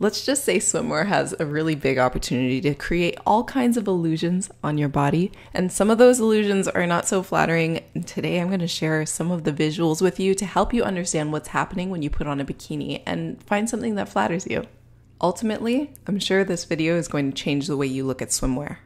Let's just say swimwear has a really big opportunity to create all kinds of illusions on your body, and some of those illusions are not so flattering. And today I'm going to share some of the visuals with you to help you understand what's happening when you put on a bikini and find something that flatters you. Ultimately, I'm sure this video is going to change the way you look at swimwear.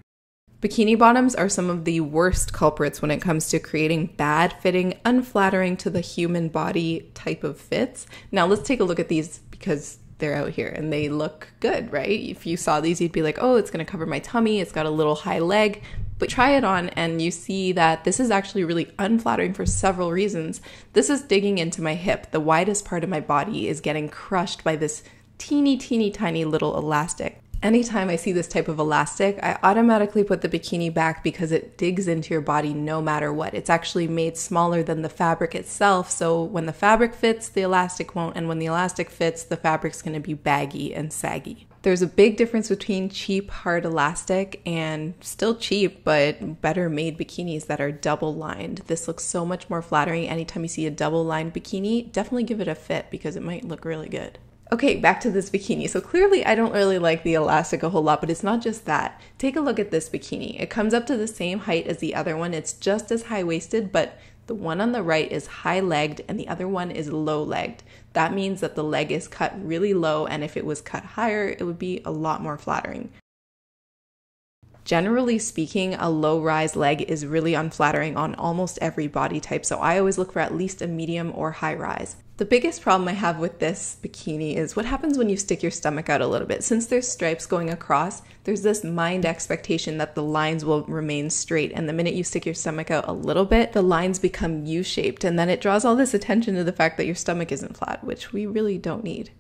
Bikini bottoms are some of the worst culprits when it comes to creating bad-fitting, unflattering to the human body type of fits. Now let's take a look at these because they're out here and they look good, right? If you saw these, you'd be like, oh, it's going to cover my tummy. It's got a little high leg. But try it on and you see that this is actually really unflattering for several reasons. This is digging into my hip. The widest part of my body is getting crushed by this teeny tiny little elastic. Anytime I see this type of elastic, I automatically put the bikini back because it digs into your body no matter what. It's actually made smaller than the fabric itself, so when the fabric fits, the elastic won't, and when the elastic fits, the fabric's going to be baggy and saggy. There's a big difference between cheap, hard elastic and still cheap, but better made bikinis that are double lined. This looks so much more flattering. Anytime you see a double lined bikini, definitely give it a fit because it might look really good. Okay, back to this bikini. So clearly I don't really like the elastic a whole lot, but it's not just that. Take a look at this bikini. It comes up to the same height as the other one. It's just as high-waisted, but the one on the right is high-legged and the other one is low-legged. That means that the leg is cut really low, and if it was cut higher, it would be a lot more flattering. Generally speaking, a low-rise leg is really unflattering on almost every body type, so I always look for at least a medium or high-rise. The biggest problem I have with this bikini is what happens when you stick your stomach out a little bit. Since there's stripes going across, there's this mind expectation that the lines will remain straight, and the minute you stick your stomach out a little bit, the lines become U-shaped, and then it draws all this attention to the fact that your stomach isn't flat, which we really don't need.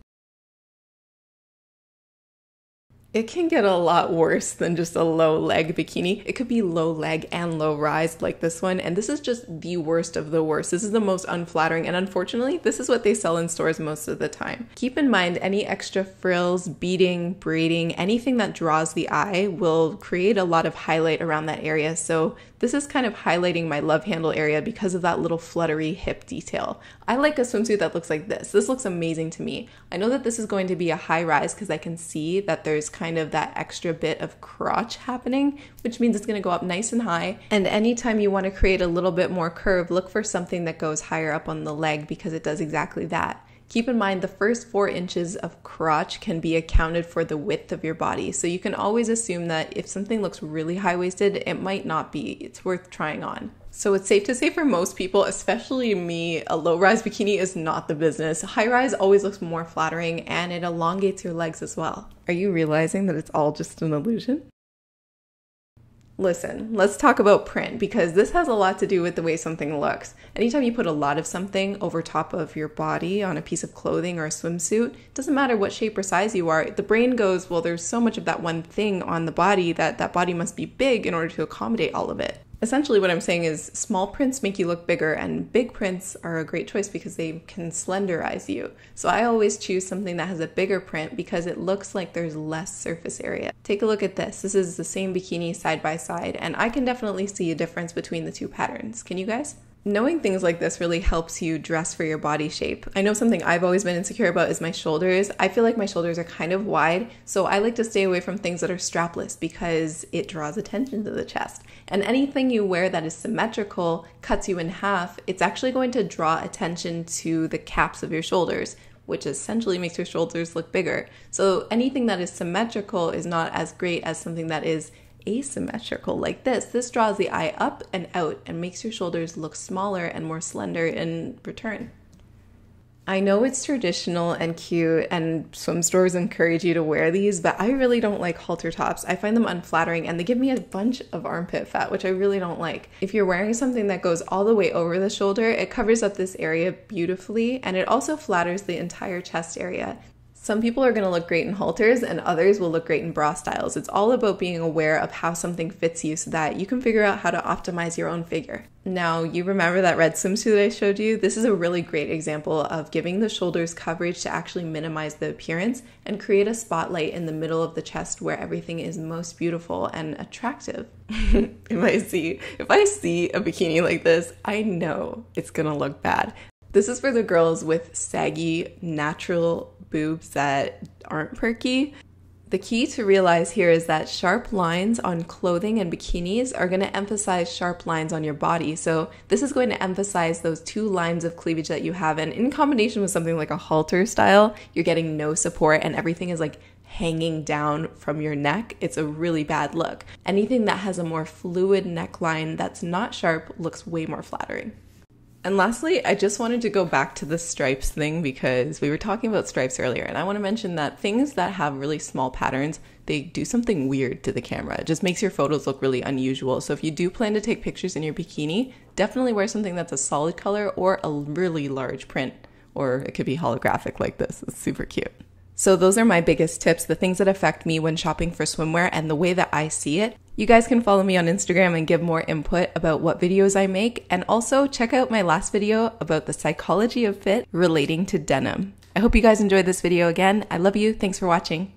It can get a lot worse than just a low leg bikini. It could be low leg and low rise like this one, and this is just the worst of the worst. This is the most unflattering, and unfortunately, this is what they sell in stores most of the time. Keep in mind, any extra frills, beading, braiding, anything that draws the eye will create a lot of highlight around that area, so this is kind of highlighting my love handle area because of that little fluttery hip detail. I like a swimsuit that looks like this. This looks amazing to me. I know that this is going to be a high rise because I can see that there's kind of that extra bit of crotch happening, which means it's going to go up nice and high. And anytime you want to create a little bit more curve, look for something that goes higher up on the leg because it does exactly that. Keep in mind the first 4 inches of crotch can be accounted for the width of your body. So you can always assume that if something looks really high-waisted, it might not be. It's worth trying on. So it's safe to say for most people, especially me, a low-rise bikini is not the business. High-rise always looks more flattering and it elongates your legs as well. Are you realizing that it's all just an illusion? Listen, let's talk about print because this has a lot to do with the way something looks. Anytime you put a lot of something over top of your body on a piece of clothing or a swimsuit, it doesn't matter what shape or size you are, the brain goes, well, there's so much of that one thing on the body that that body must be big in order to accommodate all of it. Essentially what I'm saying is small prints make you look bigger and big prints are a great choice because they can slenderize you. So I always choose something that has a bigger print because it looks like there's less surface area. Take a look at this. This is the same bikini side by side and I can definitely see a difference between the two patterns. Can you guys? Knowing things like this really helps you dress for your body shape. I know something I've always been insecure about is my shoulders. I feel like my shoulders are kind of wide, so I like to stay away from things that are strapless because it draws attention to the chest. And anything you wear that is symmetrical, cuts you in half, it's actually going to draw attention to the caps of your shoulders, which essentially makes your shoulders look bigger. So anything that is symmetrical is not as great as something that is asymmetrical like this. This draws the eye up and out and makes your shoulders look smaller and more slender in return. I know it's traditional and cute and swim stores encourage you to wear these, but I really don't like halter tops. I find them unflattering and they give me a bunch of armpit fat, which I really don't like. If you're wearing something that goes all the way over the shoulder, it covers up this area beautifully and it also flatters the entire chest area. Some people are going to look great in halters and others will look great in bra styles. It's all about being aware of how something fits you so that you can figure out how to optimize your own figure. Now, you remember that red swimsuit that I showed you? This is a really great example of giving the shoulders coverage to actually minimize the appearance and create a spotlight in the middle of the chest where everything is most beautiful and attractive. If I see a bikini like this, I know it's going to look bad. This is for the girls with saggy, natural boobs that aren't perky. The key to realize here is that sharp lines on clothing and bikinis are going to emphasize sharp lines on your body. So this is going to emphasize those two lines of cleavage that you have. And in combination with something like a halter style, you're getting no support and everything is like hanging down from your neck. It's a really bad look. Anything that has a more fluid neckline that's not sharp looks way more flattering. And lastly, I just wanted to go back to the stripes thing because we were talking about stripes earlier, and I want to mention that things that have really small patterns, they do something weird to the camera. It just makes your photos look really unusual. So if you do plan to take pictures in your bikini, definitely wear something that's a solid color or a really large print, or it could be holographic like this. It's super cute. So those are my biggest tips, the things that affect me when shopping for swimwear and the way that I see it. You guys can follow me on Instagram and give more input about what videos I make, and also check out my last video about the psychology of fit relating to denim. I hope you guys enjoyed this video again. I love you. Thanks for watching.